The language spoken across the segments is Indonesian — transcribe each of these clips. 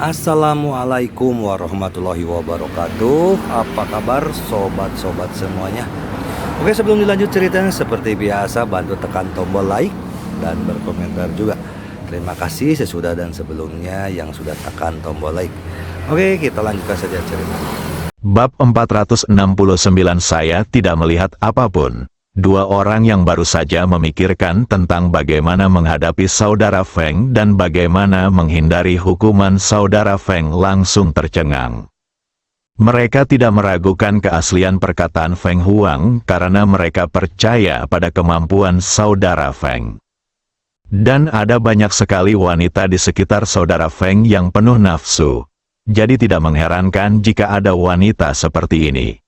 Assalamualaikum warahmatullahi wabarakatuh. Apa kabar sobat-sobat semuanya? Oke, sebelum dilanjut ceritanya, seperti biasa bantu tekan tombol like dan berkomentar juga. Terima kasih sesudah dan sebelumnya yang sudah tekan tombol like. Oke, kita lanjutkan saja ceritanya. Bab 469. Saya tidak melihat apapun. Dua orang yang baru saja memikirkan tentang bagaimana menghadapi saudara Feng dan bagaimana menghindari hukuman saudara Feng langsung tercengang. Mereka tidak meragukan keaslian perkataan Feng Huang karena mereka percaya pada kemampuan saudara Feng. Dan ada banyak sekali wanita di sekitar saudara Feng yang penuh nafsu. Jadi tidak mengherankan jika ada wanita seperti ini.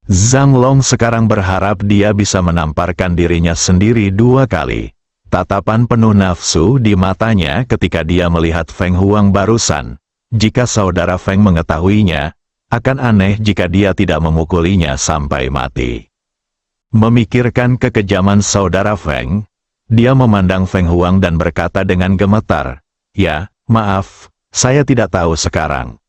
Zhang Long sekarang berharap dia bisa menamparkan dirinya sendiri dua kali. Tatapan penuh nafsu di matanya ketika dia melihat Feng Huang barusan. Jika saudara Feng mengetahuinya, akan aneh jika dia tidak memukulinya sampai mati. Memikirkan kekejaman saudara Feng, dia memandang Feng Huang dan berkata dengan gemetar, "Ya, maaf, saya tidak tahu sekarang."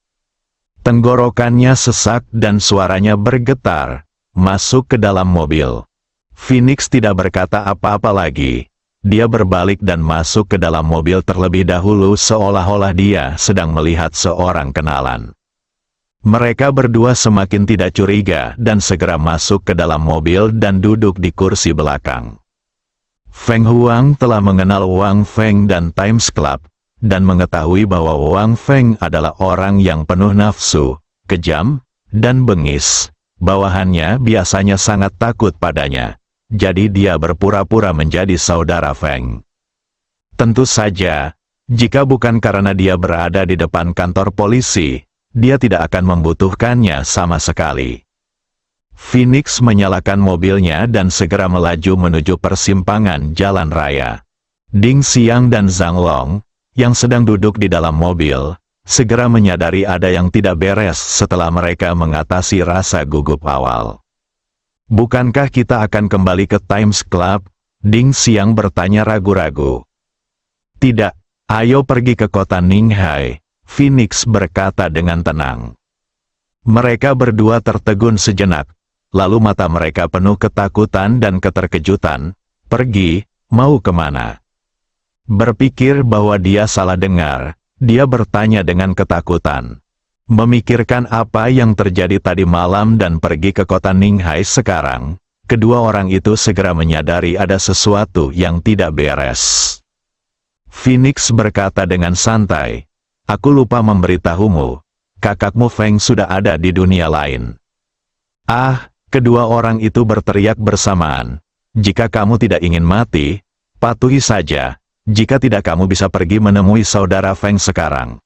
Tenggorokannya sesak dan suaranya bergetar, masuk ke dalam mobil. Phoenix tidak berkata apa-apa lagi. Dia berbalik dan masuk ke dalam mobil terlebih dahulu seolah-olah dia sedang melihat seorang kenalan. Mereka berdua semakin tidak curiga dan segera masuk ke dalam mobil dan duduk di kursi belakang. Feng Huang telah mengenal Wang Feng dan Times Club, dan mengetahui bahwa Wang Feng adalah orang yang penuh nafsu, kejam, dan bengis. Bawahannya biasanya sangat takut padanya. Jadi dia berpura-pura menjadi saudara Feng. Tentu saja, jika bukan karena dia berada di depan kantor polisi, dia tidak akan membutuhkannya sama sekali. Phoenix menyalakan mobilnya dan segera melaju menuju persimpangan jalan raya. Ding Xiang dan Zhang Long, yang sedang duduk di dalam mobil, segera menyadari ada yang tidak beres setelah mereka mengatasi rasa gugup awal. "Bukankah kita akan kembali ke Times Club?" Ding Xiang bertanya ragu-ragu. "Tidak, ayo pergi ke kota Ninghai," Phoenix berkata dengan tenang. Mereka berdua tertegun sejenak, lalu mata mereka penuh ketakutan dan keterkejutan. "Pergi, mau kemana?" Berpikir bahwa dia salah dengar, dia bertanya dengan ketakutan. Memikirkan apa yang terjadi tadi malam dan pergi ke kota Ninghai sekarang, kedua orang itu segera menyadari ada sesuatu yang tidak beres. Phoenix berkata dengan santai, "Aku lupa memberitahumu, kakakmu Feng sudah ada di dunia lain." "Ah," kedua orang itu berteriak bersamaan, "jika kamu tidak ingin mati, patuhi saja. Jika tidak kamu bisa pergi menemui saudara Feng sekarang."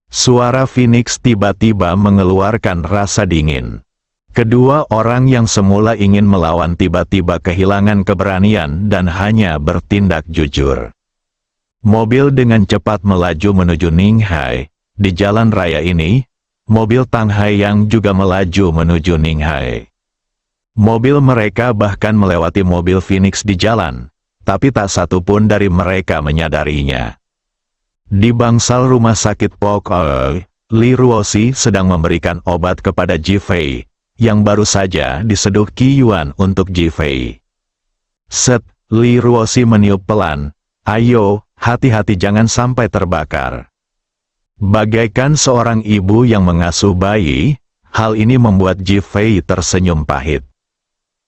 Suara Phoenix tiba-tiba mengeluarkan rasa dingin. Kedua orang yang semula ingin melawan tiba-tiba kehilangan keberanian dan hanya bertindak jujur. Mobil dengan cepat melaju menuju Ninghai. Di jalan raya ini, mobil Tang Haiyang juga melaju menuju Ninghai. Mobil mereka bahkan melewati mobil Phoenix di jalan, tapi tak satu pun dari mereka menyadarinya. Di bangsal rumah sakit Pokoi, Li Ruoxi sedang memberikan obat kepada Ji Fei, yang baru saja diseduh Qi Yuan untuk Ji Fei. Set, Li Ruoxi meniup pelan, "Ayo, hati-hati jangan sampai terbakar." Bagaikan seorang ibu yang mengasuh bayi, hal ini membuat Ji Fei tersenyum pahit.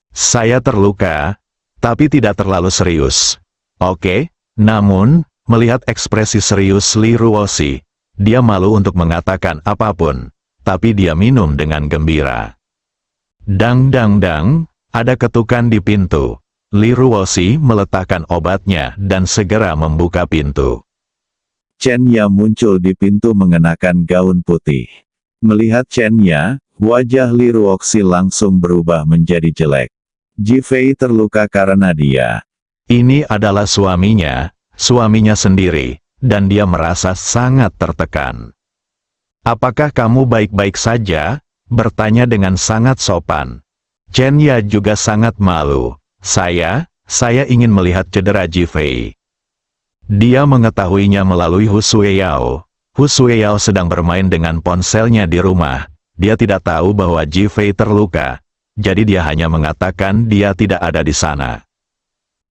"Saya terluka, tapi tidak terlalu serius." "Oke." Namun, melihat ekspresi serius Li Ruoxi, dia malu untuk mengatakan apapun, tapi dia minum dengan gembira. Dang dang dang, ada ketukan di pintu. Li Ruoxi meletakkan obatnya dan segera membuka pintu. Chen Ya muncul di pintu mengenakan gaun putih. Melihat Chen Ya, wajah Li Ruoxi langsung berubah menjadi jelek. Ji Fei terluka karena dia. Ini adalah suaminya sendiri, dan dia merasa sangat tertekan. "Apakah kamu baik-baik saja?" bertanya dengan sangat sopan. Chen Ya juga sangat malu. Saya ingin melihat cedera Ji Fei." Dia mengetahuinya melalui Hu Sui Yao. Hu Sueyao sedang bermain dengan ponselnya di rumah. Dia tidak tahu bahwa Ji Fei terluka, jadi dia hanya mengatakan dia tidak ada di sana.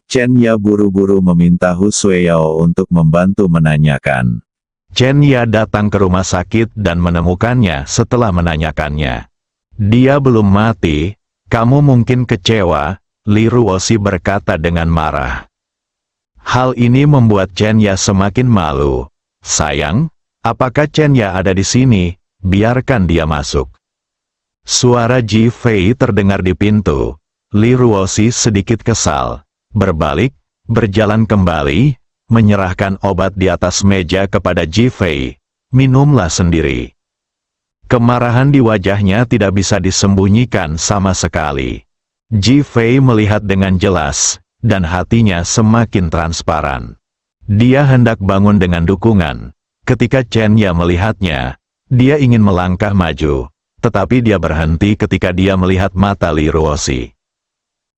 Chen Ya buru-buru meminta Hu Sueyao untuk membantu menanyakan. Chen Ya datang ke rumah sakit dan menemukannya setelah menanyakannya. Dia belum mati, kamu mungkin kecewa, Li Ruoxi berkata dengan marah. Hal ini membuat Chen Ya semakin malu. Sayang, apakah Chen Ya ada di sini? Biarkan dia masuk. Suara Ji Fei terdengar di pintu. Li Ruoxi sedikit kesal. Berbalik, berjalan kembali, menyerahkan obat di atas meja kepada Ji Fei. Minumlah sendiri. Kemarahan di wajahnya tidak bisa disembunyikan sama sekali. Ji Fei melihat dengan jelas, dan hatinya semakin transparan. Dia hendak bangun dengan dukungan. Ketika Chen Ya melihatnya, dia ingin melangkah maju, tetapi dia berhenti ketika dia melihat mata Li Ruoxi.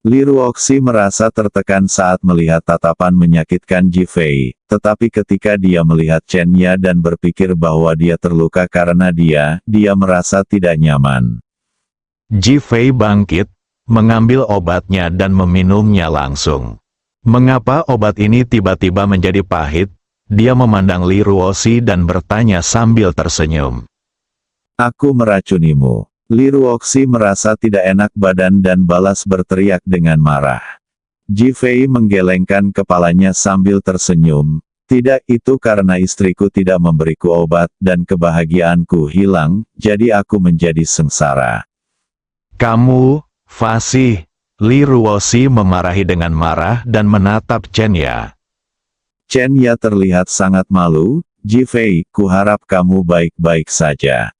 Li Ruoxi merasa tertekan saat melihat tatapan menyakitkan Ji Fei, tetapi ketika dia melihat Chen Ya dan berpikir bahwa dia terluka karena dia merasa tidak nyaman. Ji Fei bangkit, mengambil obatnya dan meminumnya langsung. Mengapa obat ini tiba-tiba menjadi pahit? Dia memandang Li Ruoxi dan bertanya sambil tersenyum. Aku meracunimu. Li Ruoxi merasa tidak enak badan dan balas berteriak dengan marah. Ji Fei menggelengkan kepalanya sambil tersenyum. Tidak, itu karena istriku tidak memberiku obat dan kebahagiaanku hilang, jadi aku menjadi sengsara. Kamu, fasih. Li Ruoxi memarahi dengan marah dan menatap Chen Ya. Chen Ya terlihat sangat malu. Ji Fei, kuharap kamu baik-baik saja.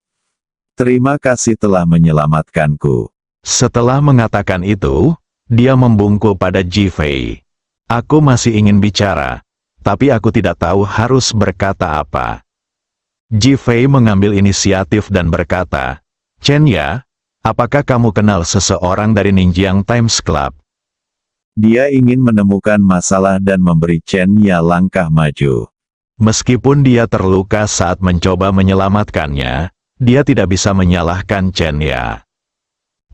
Terima kasih telah menyelamatkanku. Setelah mengatakan itu, dia membungkuk pada Ji Fei. Aku masih ingin bicara, tapi aku tidak tahu harus berkata apa. Ji Fei mengambil inisiatif dan berkata, Chen Ya, apakah kamu kenal seseorang dari Ninjiang Times Club? Dia ingin menemukan masalah dan memberi Chen Ya langkah maju. Meskipun dia terluka saat mencoba menyelamatkannya, dia tidak bisa menyalahkan Chen Ya.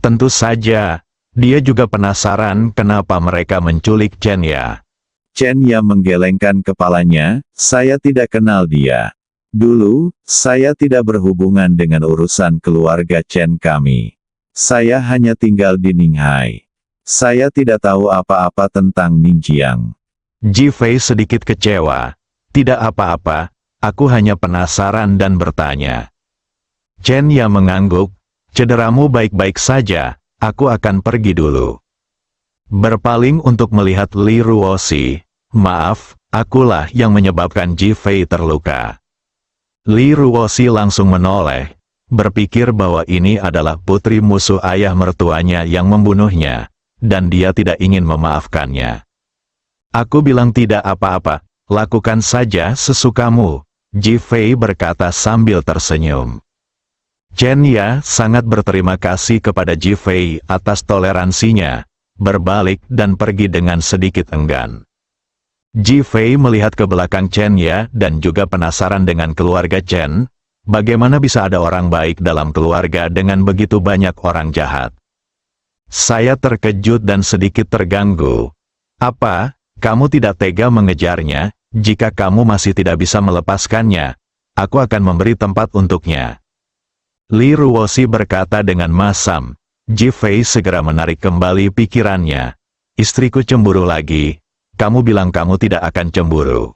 Tentu saja, dia juga penasaran kenapa mereka menculik Chen Ya. Chen Ya menggelengkan kepalanya, saya tidak kenal dia. Dulu, saya tidak berhubungan dengan urusan keluarga Chen kami. Saya hanya tinggal di Ninghai. Saya tidak tahu apa-apa tentang Ninjiang. Ji Fei sedikit kecewa. Tidak apa-apa, aku hanya penasaran dan bertanya. Chen Ya mengangguk, cederamu baik-baik saja, aku akan pergi dulu. Berpaling untuk melihat Li Ruoxi, maaf, akulah yang menyebabkan Ji Fei terluka. Li Ruoxi langsung menoleh, berpikir bahwa ini adalah putri musuh ayah mertuanya yang membunuhnya, dan dia tidak ingin memaafkannya. Aku bilang tidak apa-apa, lakukan saja sesukamu, Ji Fei berkata sambil tersenyum. Chen Ya sangat berterima kasih kepada Ji Fei atas toleransinya, berbalik dan pergi dengan sedikit enggan. Ji Fei melihat ke belakang Chen Ya dan juga penasaran dengan keluarga Chen, bagaimana bisa ada orang baik dalam keluarga dengan begitu banyak orang jahat. Saya terkejut dan sedikit terganggu. Apa, kamu tidak tega mengejarnya? Jika kamu masih tidak bisa melepaskannya, aku akan memberi tempat untuknya. Li Ruoxi berkata dengan masam. Ji Fei segera menarik kembali pikirannya. Istriku cemburu lagi. Kamu bilang kamu tidak akan cemburu.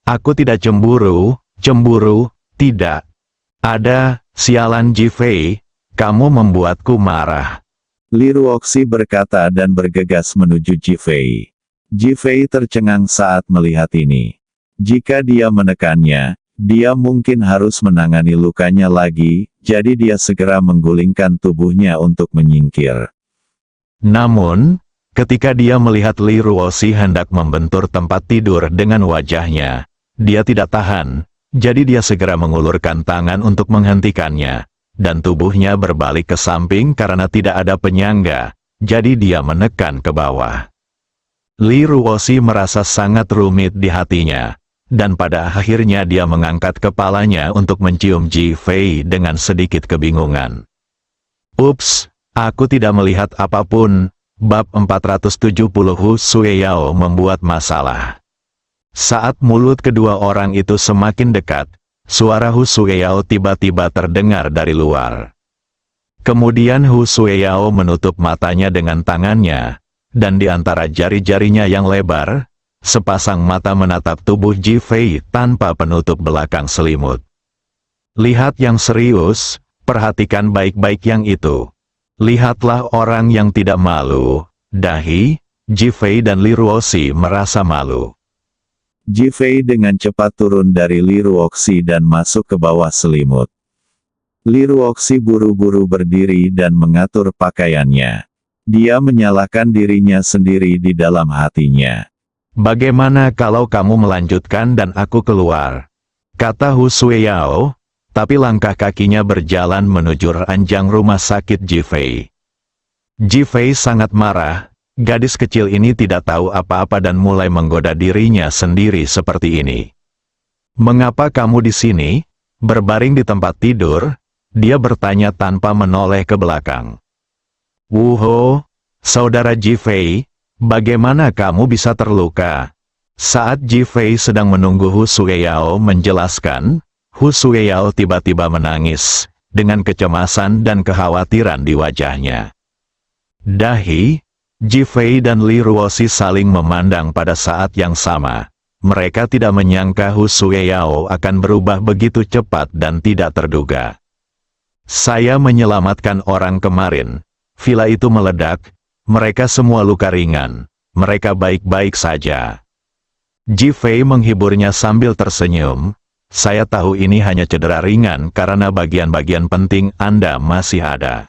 Aku tidak cemburu, tidak. Ada, sialan Ji Fei. Kamu membuatku marah. Li Ruoxi berkata dan bergegas menuju Ji Fei. Ji Fei tercengang saat melihat ini. Jika dia menekannya, dia mungkin harus menangani lukanya lagi, jadi dia segera menggulingkan tubuhnya untuk menyingkir. Namun, ketika dia melihat Li Ruoxi hendak membentur tempat tidur dengan wajahnya, dia tidak tahan, jadi dia segera mengulurkan tangan untuk menghentikannya. Dan tubuhnya berbalik ke samping karena tidak ada penyangga, jadi dia menekan ke bawah. Li Ruoxi merasa sangat rumit di hatinya. dan pada akhirnya dia mengangkat kepalanya untuk mencium Ji Fei dengan sedikit kebingungan. Ups, aku tidak melihat apapun. Bab 470 Hu Sueyao membuat masalah. Saat mulut kedua orang itu semakin dekat, suara Hu Sueyao tiba-tiba terdengar dari luar. Kemudian Hu Sueyao menutup matanya dengan tangannya, dan di antara jari-jarinya yang lebar, sepasang mata menatap tubuh Ji Fei tanpa penutup belakang selimut. Lihat yang serius, perhatikan baik-baik yang itu. Lihatlah orang yang tidak malu. Dahi, Ji Fei dan Li Ruoxi merasa malu. Ji Fei dengan cepat turun dari Li Ruoxi dan masuk ke bawah selimut. Li Ruoxi buru-buru berdiri dan mengatur pakaiannya. Dia menyalahkan dirinya sendiri di dalam hatinya. Bagaimana kalau kamu melanjutkan dan aku keluar? Kata Hu Sueyao, tapi langkah kakinya berjalan menuju ranjang rumah sakit Ji Fei. Ji Fei sangat marah, gadis kecil ini tidak tahu apa-apa dan mulai menggoda dirinya sendiri seperti ini. Mengapa kamu di sini? Berbaring di tempat tidur, dia bertanya tanpa menoleh ke belakang. Wuho, saudara Ji Fei, bagaimana kamu bisa terluka? Saat Ji Fei sedang menunggu Hu Sueyao menjelaskan, Hu Sueyao tiba-tiba menangis, dengan kecemasan dan kekhawatiran di wajahnya. Dahi, Ji Fei dan Li Ruoxi saling memandang pada saat yang sama. Mereka tidak menyangka Hu Sueyao akan berubah begitu cepat dan tidak terduga. Saya menyelamatkan orang kemarin. Villa itu meledak, mereka semua luka ringan. Mereka baik-baik saja. Ji Fei menghiburnya sambil tersenyum. Saya tahu ini hanya cedera ringan karena bagian-bagian penting Anda masih ada.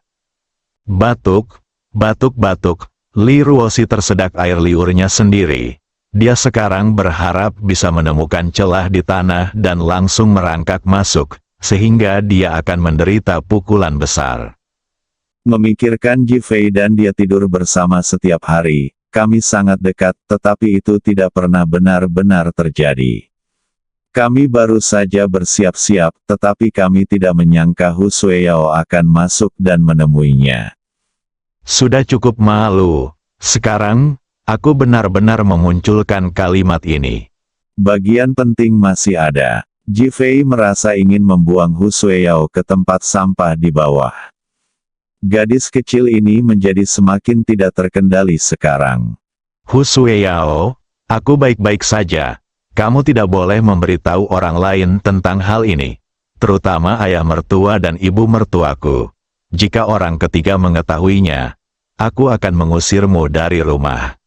Batuk, batuk-batuk, Li Ruoxi tersedak air liurnya sendiri. Dia sekarang berharap bisa menemukan celah di tanah dan langsung merangkak masuk, sehingga dia akan menderita pukulan besar. Memikirkan Ji Fei dan dia tidur bersama setiap hari, kami sangat dekat, tetapi itu tidak pernah benar-benar terjadi. Kami baru saja bersiap-siap, tetapi kami tidak menyangka Hu Sueyao akan masuk dan menemuinya. Sudah cukup malu. Sekarang, aku benar-benar memunculkan kalimat ini. Bagian penting masih ada. Ji Fei merasa ingin membuang Hu Sueyao ke tempat sampah di bawah. Gadis kecil ini menjadi semakin tidak terkendali sekarang. Hu Sueyao, aku baik-baik saja. Kamu tidak boleh memberitahu orang lain tentang hal ini, terutama ayah mertua dan ibu mertuaku. Jika orang ketiga mengetahuinya, aku akan mengusirmu dari rumah.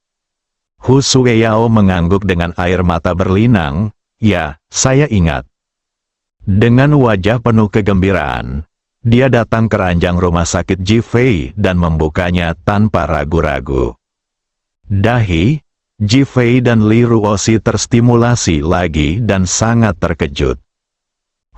Hu Sueyao mengangguk dengan air mata berlinang. Ya, saya ingat. Dengan wajah penuh kegembiraan, dia datang ke ranjang rumah sakit Ji Fei dan membukanya tanpa ragu-ragu. Dahi, Ji Fei dan Li Ruoxi terstimulasi lagi dan sangat terkejut.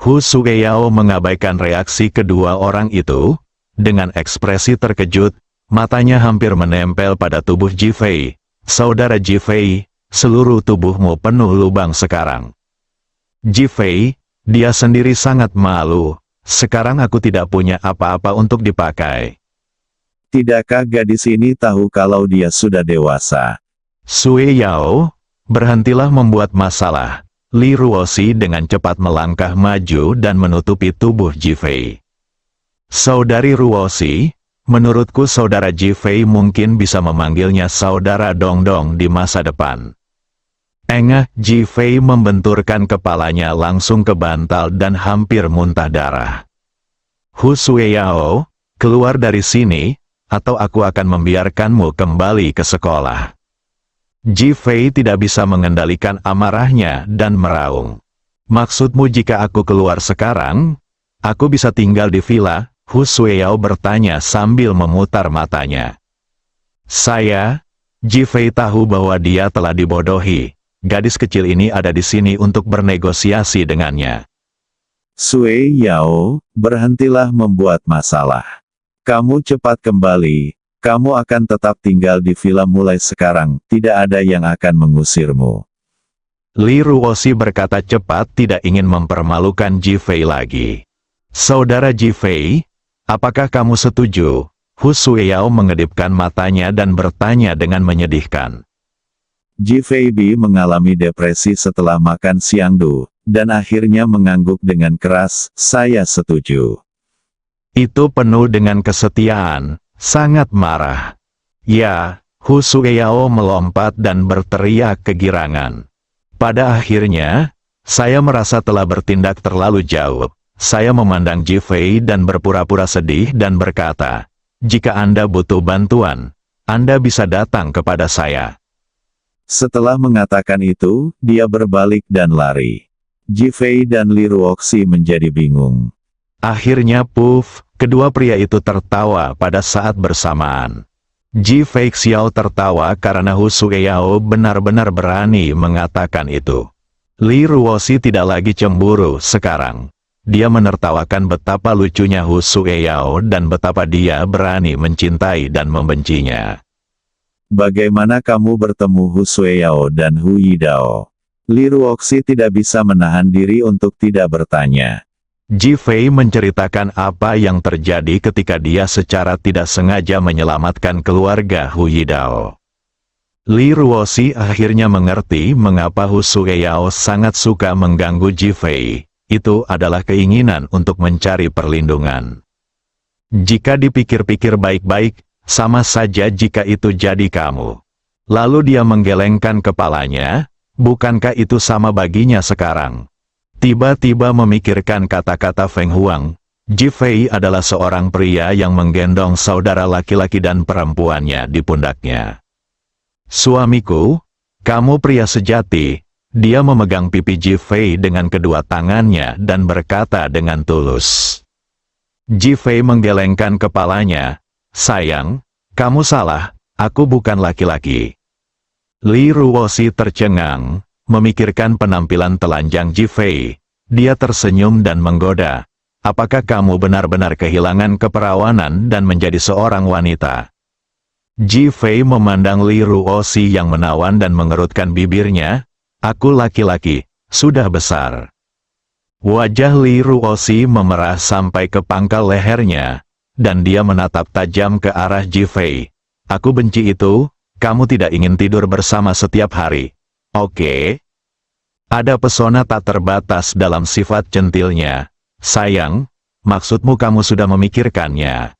Hu Sueyao mengabaikan reaksi kedua orang itu. Dengan ekspresi terkejut, matanya hampir menempel pada tubuh Ji Fei. Saudara Ji Fei, seluruh tubuhmu penuh lubang sekarang. Ji Fei, dia sendiri sangat malu. Sekarang aku tidak punya apa-apa untuk dipakai. Tidakkah gadis ini tahu kalau dia sudah dewasa? Sueyao, berhentilah membuat masalah. Li Ruoxi dengan cepat melangkah maju dan menutupi tubuh Ji Fei. Saudari Ruoxi, menurutku saudara Ji Fei mungkin bisa memanggilnya saudara Dongdong di masa depan. Engah, Ji Fei membenturkan kepalanya langsung ke bantal dan hampir muntah darah. Hu Sueyao, keluar dari sini, atau aku akan membiarkanmu kembali ke sekolah. Ji Fei tidak bisa mengendalikan amarahnya dan meraung. Maksudmu jika aku keluar sekarang, aku bisa tinggal di villa? Hu Sueyao bertanya sambil memutar matanya. Ji Fei tahu bahwa dia telah dibodohi. Gadis kecil ini ada di sini untuk bernegosiasi dengannya. Sueyao, berhentilah membuat masalah. Kamu cepat kembali. Kamu akan tetap tinggal di villa mulai sekarang, tidak ada yang akan mengusirmu. Li Ruoxi berkata cepat, tidak ingin mempermalukan Ji Fei lagi. Saudara Ji Fei, apakah kamu setuju? Hu Sueyao mengedipkan matanya dan bertanya dengan menyedihkan. Ji Fei Bi mengalami depresi setelah makan siang Du, dan akhirnya mengangguk dengan keras, saya setuju. Itu penuh dengan kesetiaan, sangat marah. Ya, Hu Sueyao melompat dan berteriak kegirangan. Pada akhirnya, saya merasa telah bertindak terlalu jauh. Saya memandang Ji Fei dan berpura-pura sedih dan berkata, jika Anda butuh bantuan, Anda bisa datang kepada saya. Setelah mengatakan itu, dia berbalik dan lari. Ji Fei dan Li Ruoxi menjadi bingung. Akhirnya puff, kedua pria itu tertawa pada saat bersamaan. Ji Fei Xiao tertawa karena Hu Sueyao benar-benar berani mengatakan itu. Li Ruoxi tidak lagi cemburu sekarang. Dia menertawakan betapa lucunya Hu Sueyao dan betapa dia berani mencintai dan membencinya. Bagaimana kamu bertemu Hu Sueyao dan Hu Yidao? Li Ruoxi tidak bisa menahan diri untuk tidak bertanya. Ji Fei menceritakan apa yang terjadi ketika dia secara tidak sengaja menyelamatkan keluarga Hu Yidao. Li Ruoxi akhirnya mengerti mengapa Hu Sueyao sangat suka mengganggu Ji Fei. Itu adalah keinginan untuk mencari perlindungan. Jika dipikir-pikir baik-baik, sama saja jika itu jadi kamu. Lalu dia menggelengkan kepalanya, bukankah itu sama baginya sekarang? Tiba-tiba memikirkan kata-kata Feng Huang, Ji Fei adalah seorang pria yang menggendong saudara laki-laki dan perempuannya di pundaknya. Suamiku, kamu pria sejati. Dia memegang pipi Ji Fei dengan kedua tangannya dan berkata dengan tulus. Ji Fei menggelengkan kepalanya, sayang, kamu salah, aku bukan laki-laki. Li Ruoxi tercengang, memikirkan penampilan telanjang Ji Fei. Dia tersenyum dan menggoda. Apakah kamu benar-benar kehilangan keperawanan dan menjadi seorang wanita? Ji Fei memandang Li Ruoxi yang menawan dan mengerutkan bibirnya. Aku laki-laki, sudah besar. Wajah Li Ruoxi memerah sampai ke pangkal lehernya, dan dia menatap tajam ke arah Ji Fei. Aku benci itu, kamu tidak ingin tidur bersama setiap hari. Oke. Ada pesona tak terbatas dalam sifat centilnya. Sayang, maksudmu kamu sudah memikirkannya.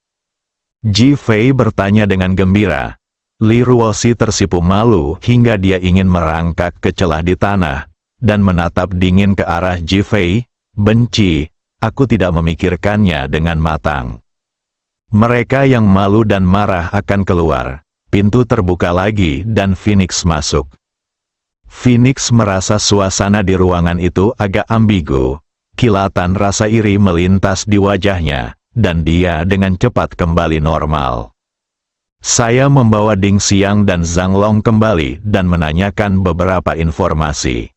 Ji Fei bertanya dengan gembira. Li Ruoxi tersipu malu hingga dia ingin merangkak ke celah di tanah, dan menatap dingin ke arah Ji Fei. Benci, aku tidak memikirkannya dengan matang. Mereka yang malu dan marah akan keluar. Pintu terbuka lagi dan Phoenix masuk. Phoenix merasa suasana di ruangan itu agak ambigu. Kilatan rasa iri melintas di wajahnya, dan dia dengan cepat kembali normal. Saya membawa Ding Xiang dan Zhang Long kembali dan menanyakan beberapa informasi.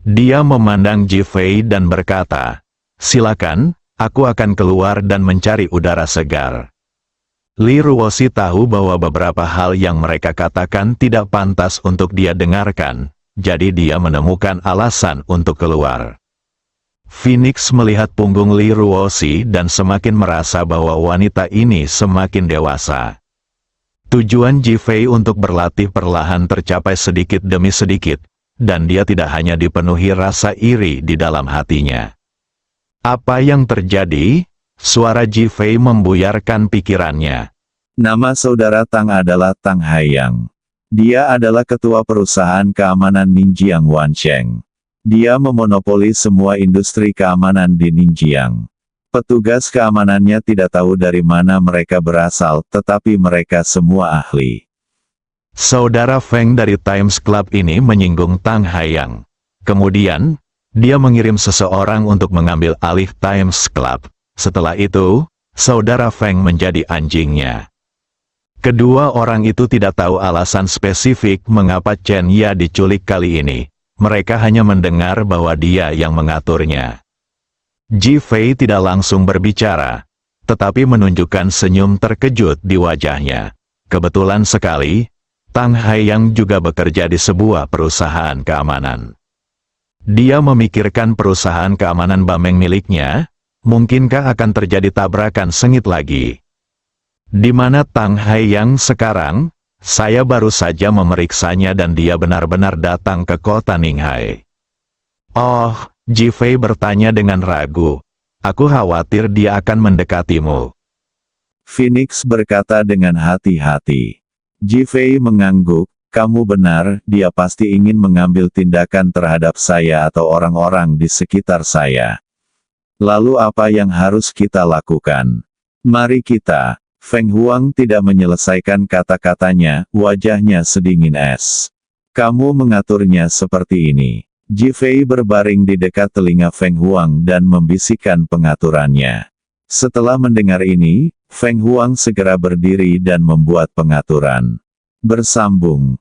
Dia memandang Ji Fei dan berkata, silakan, aku akan keluar dan mencari udara segar. Li Ruoxi tahu bahwa beberapa hal yang mereka katakan tidak pantas untuk dia dengarkan, jadi dia menemukan alasan untuk keluar. Phoenix melihat punggung Li Ruoxi dan semakin merasa bahwa wanita ini semakin dewasa. Tujuan Ji Fei untuk berlatih perlahan tercapai sedikit demi sedikit, dan dia tidak hanya dipenuhi rasa iri di dalam hatinya. Apa yang terjadi? Suara Ji Fei membuyarkan pikirannya. Nama saudara Tang adalah Tang Haiyang. Dia adalah ketua perusahaan keamanan Ninjiang Wansheng. Dia memonopoli semua industri keamanan di Ninjiang. Petugas keamanannya tidak tahu dari mana mereka berasal, tetapi mereka semua ahli. Saudara Feng dari Times Club ini menyinggung Tang Haiyang. Kemudian, dia mengirim seseorang untuk mengambil alih Times Club. Setelah itu, saudara Feng menjadi anjingnya. Kedua orang itu tidak tahu alasan spesifik mengapa Chen Ya diculik kali ini. Mereka hanya mendengar bahwa dia yang mengaturnya. Ji Fei tidak langsung berbicara, tetapi menunjukkan senyum terkejut di wajahnya. Kebetulan sekali, Tang Haiyang juga bekerja di sebuah perusahaan keamanan. Dia memikirkan perusahaan keamanan Bameng miliknya, mungkinkah akan terjadi tabrakan sengit lagi? Di mana Tang Hai yang sekarang? Saya baru saja memeriksanya dan dia benar-benar datang ke kota Ninghai. Oh, Ji Fei bertanya dengan ragu. Aku khawatir dia akan mendekatimu. Phoenix berkata dengan hati-hati. Ji Fei mengangguk, kamu benar, dia pasti ingin mengambil tindakan terhadap saya atau orang-orang di sekitar saya. Lalu apa yang harus kita lakukan? Mari kita. Feng Huang tidak menyelesaikan kata-katanya, wajahnya sedingin es. Kamu mengaturnya seperti ini. Ji Fei berbaring di dekat telinga Feng Huang dan membisikkan pengaturannya. Setelah mendengar ini, Feng Huang segera berdiri dan membuat pengaturan. Bersambung.